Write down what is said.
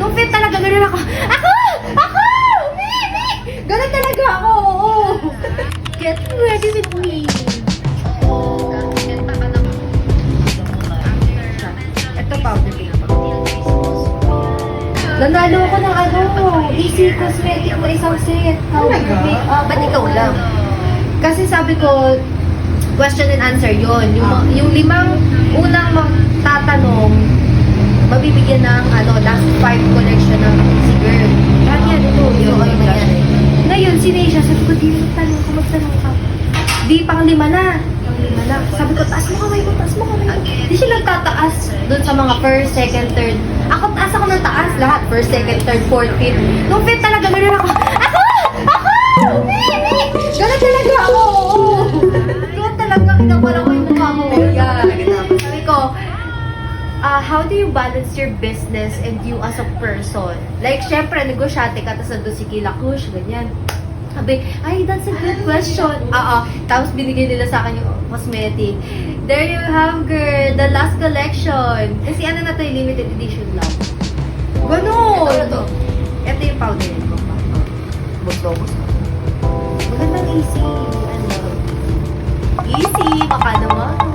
Nung fit talaga, ganun ako. Ako! Ako! Me! Ganun talaga ako, oo. Get ready with me. Ito powder paper. Nanalo ako ng Easy Cosmetic na isang set. Ba't ikaw lang? Kasi sabi ko, question and answer yon. Yung 5 unang magtatanong, mabibigyan ng last 5 collection ng Easy Girl. Lahat yan, ito. Ngayon, si Neisha, sabi ko, di magtanong ka. Di, pang-5 na. Sabi ko, taas mo kamay ko. Di siya nagtataas dun sa mga first, second, third. Ako, taas ako ng taas lahat. First, second, third, fourth, fifth. Nung fifth talaga, ganun ako. Ako! Ganun talaga ako. Ganun talaga, kinapala ko yung mukha mo. Sabi ko, how do you balance your business and you as a person? Like, syempre, negosyate ka, tapos nandun si Kila Kush, ganyan. Sabi, ay, that's a good question. Tapos binigay nila sa akin yung cosmetic. There you have, girl, the last collection. Kasi na to, limited edition lang. Ganon! Ito yung powder ko. Gusto. Magandang easy. Easy, baka naman.